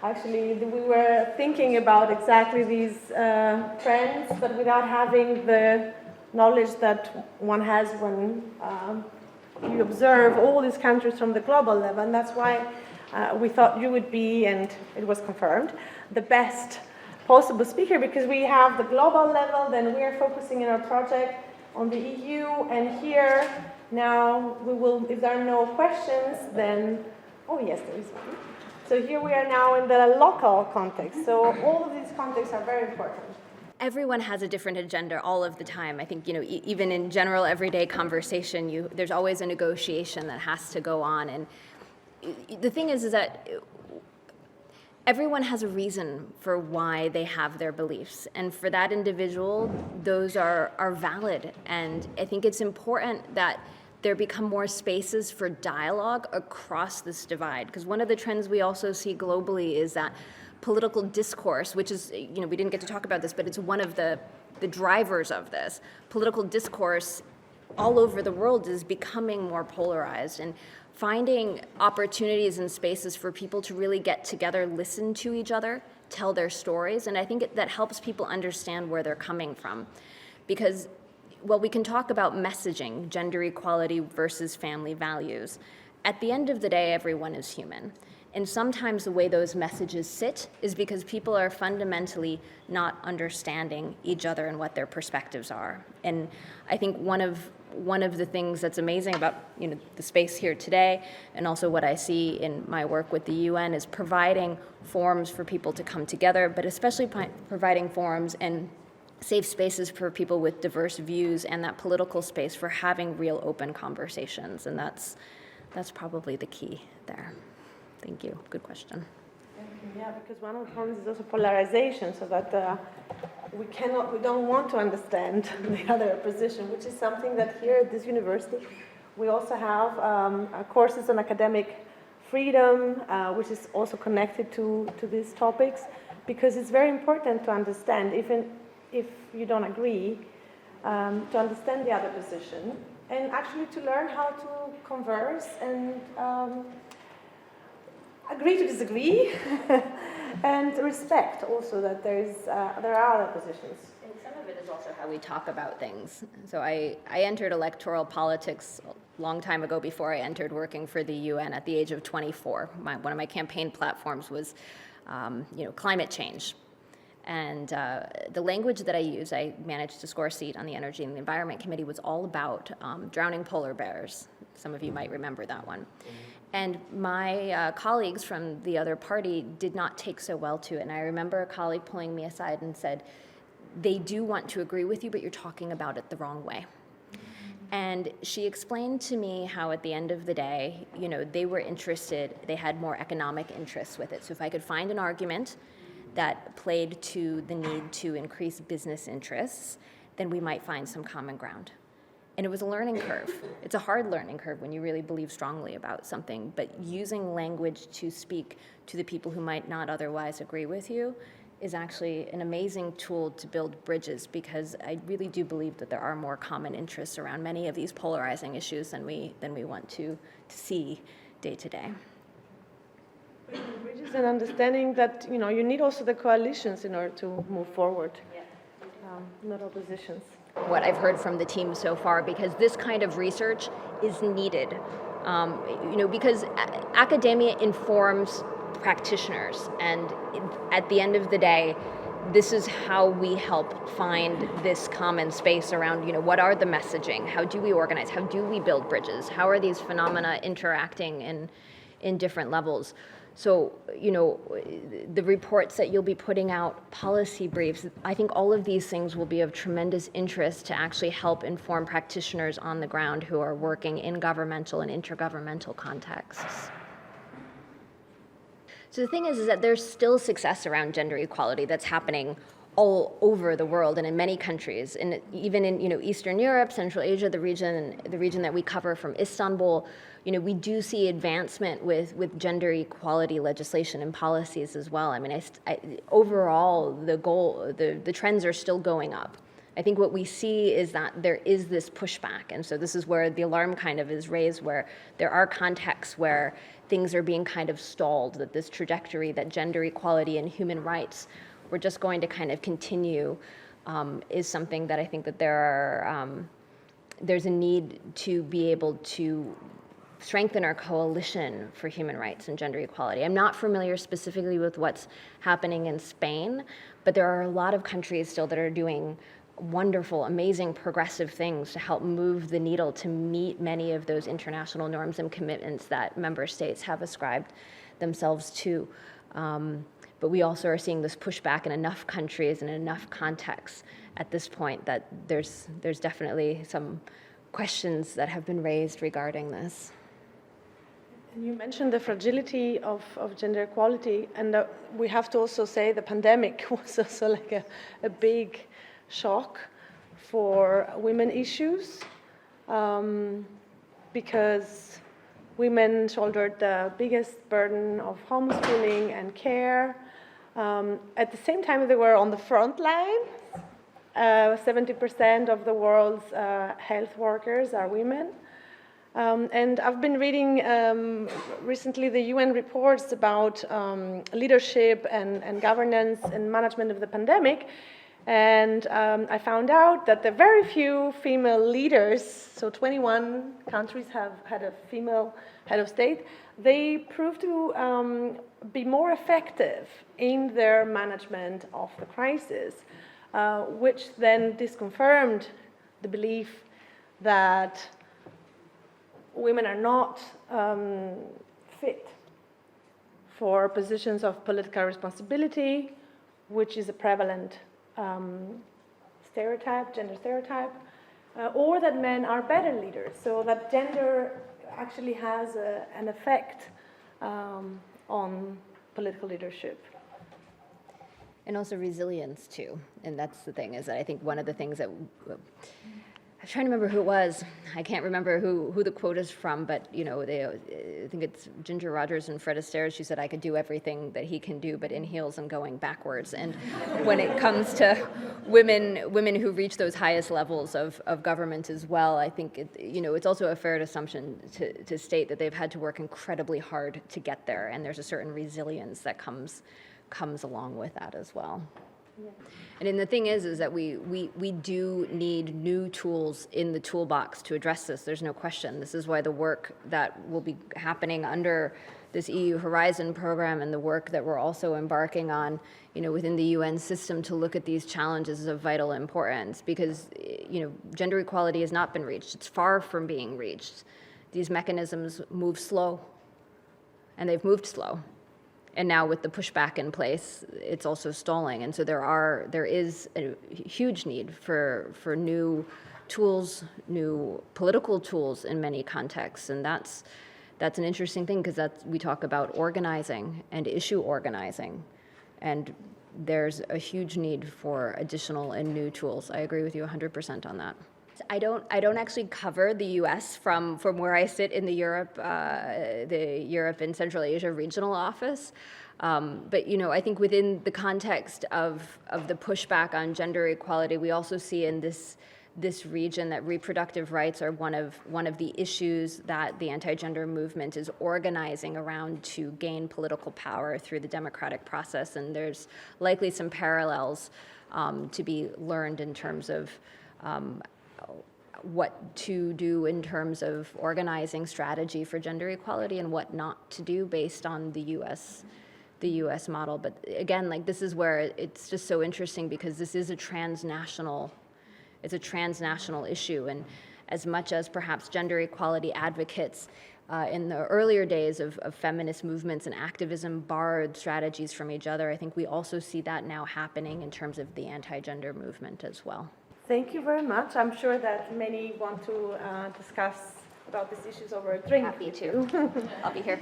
Actually, we were thinking about exactly these trends, but without having the knowledge that one has when you observe all these countries from the global level. And that's why we thought you would be, and it was confirmed, the best possible speaker, because we have the global level, then we are focusing in our project on the EU, and here now we will, if there are no questions, then, oh yes, there is one. So here we are now in the local context. So all of these contexts are very important. Everyone has a different agenda all of the time. I think, even in general everyday conversation, there's always a negotiation that has to go on. And the thing is that everyone has a reason for why they have their beliefs. And for that individual, those are valid. And I think it's important that there become more spaces for dialogue across this divide. Because one of the trends we also see globally is that political discourse, which is, we didn't get to talk about this, but it's one of the drivers of this. Political discourse all over the world is becoming more polarized, and finding opportunities and spaces for people to really get together, listen to each other, tell their stories, and I think that helps people understand where they're coming from. Because while we can talk about messaging, gender equality versus family values, at the end of the day, everyone is human. And sometimes the way those messages sit is because people are fundamentally not understanding each other and what their perspectives are. And I think one of the things that's amazing about the space here today, and also what I see in my work with the UN, is providing forums for people to come together, but especially providing forums and safe spaces for people with diverse views, and that political space for having real open conversations. And that's probably the key there. Thank you. Good question. Yeah, because one of the problems is also polarization, so that we don't want to understand the other position, which is something that here at this university we also have courses on academic freedom, which is also connected to these topics, because it's very important to understand, even if you don't agree, to understand the other position, and actually to learn how to converse and agree to disagree, and respect also that there are other positions. And some of it is also how we talk about things. So I entered electoral politics a long time ago, before I entered working for the UN at the age of 24. One of my campaign platforms was climate change. And the language that I use, I managed to score a seat on the Energy and the Environment Committee, was all about drowning polar bears. Some of you might remember that one. And my colleagues from the other party did not take so well to it. And I remember a colleague pulling me aside and said, they do want to agree with you, but you're talking about it the wrong way. And she explained to me how at the end of the day, they were interested, they had more economic interests with it. So if I could find an argument that played to the need to increase business interests, then we might find some common ground. And it was a learning curve. It's a hard learning curve when you really believe strongly about something, but using language to speak to the people who might not otherwise agree with you is actually an amazing tool to build bridges, because I really do believe that there are more common interests around many of these polarizing issues than we want to see day to day. Bridges and understanding that you need also the coalitions in order to move forward, not oppositions. What I've heard from the team so far, because this kind of research is needed, because academia informs practitioners, and at the end of the day, this is how we help find this common space around, what are the messaging, how do we organize, how do we build bridges, how are these phenomena interacting in different levels. So, the reports that you'll be putting out, policy briefs, I think all of these things will be of tremendous interest to actually help inform practitioners on the ground who are working in governmental and intergovernmental contexts. So the thing is that there's still success around gender equality that's happening all over the world and in many countries, and even in Eastern Europe, Central Asia, the region that we cover from Istanbul, we do see advancement with gender equality legislation and policies as well. I mean, overall, the trends are still going up. I think what we see is that there is this pushback, and so this is where the alarm kind of is raised, where there are contexts where things are being kind of stalled, that this trajectory, that gender equality and human rights were just going to kind of continue, is something that I think that there's a need to be able to strengthen our coalition for human rights and gender equality. I'm not familiar specifically with what's happening in Spain, but there are a lot of countries still that are doing wonderful, amazing, progressive things to help move the needle to meet many of those international norms and commitments that member states have ascribed themselves to. But we also are seeing this pushback in enough countries and in enough contexts at this point that there's definitely some questions that have been raised regarding this. And you mentioned the fragility of gender equality, and we have to also say the pandemic was also like a big shock for women issues, because women shouldered the biggest burden of homeschooling and care. At the same time, they were on the front line. 70% of the world's health workers are women. And I've been reading recently the UN reports about leadership and governance and management of the pandemic. And I found out that there are very few female leaders, so 21 countries have had a female head of state. They proved to be more effective in their management of the crisis, which then disconfirmed the belief that women are not fit for positions of political responsibility, which is a prevalent stereotype, gender stereotype, or that men are better leaders, so that gender actually has an effect on political leadership. And also resilience too, and that's the thing, is that I think one of the things that, I'm trying to remember who it was, I can't remember who the quote is from, but you know, I think it's Ginger Rogers and Fred Astaire. She said, I could do everything that he can do, but in heels and going backwards. And when it comes to women who reach those highest levels of government as well, I think it's also a fair assumption to state that they've had to work incredibly hard to get there, and there's a certain resilience that comes along with that as well. Yeah. And the thing is that we do need new tools in the toolbox to address this. There's no question. This is why the work that will be happening under this EU Horizon program and the work that we're also embarking on, within the UN system to look at these challenges is of vital importance, because, gender equality has not been reached. It's far from being reached. These mechanisms move slow, and they've moved slow. And now with the pushback in place, it's also stalling. And so there is a huge need for new tools, new political tools in many contexts. And that's an interesting thing, because we talk about organizing and issue organizing. And there's a huge need for additional and new tools. I agree with you 100% on that. I don't actually cover the U.S. from where I sit in the Europe and Central Asia regional office, but I think within the context of the pushback on gender equality, we also see in this region that reproductive rights are one of the issues that the anti-gender movement is organizing around to gain political power through the democratic process, and there's likely some parallels to be learned in terms of what to do in terms of organizing strategy for gender equality and what not to do based on the U.S. model. But again, this is where it's just so interesting, because this is a transnational issue, and as much as perhaps gender equality advocates in the earlier days of feminist movements and activism borrowed strategies from each other, I think we also see that now happening in terms of the anti-gender movement as well. Thank you very much. I'm sure that many want to discuss about these issues over a drink. Happy to. I'll be here.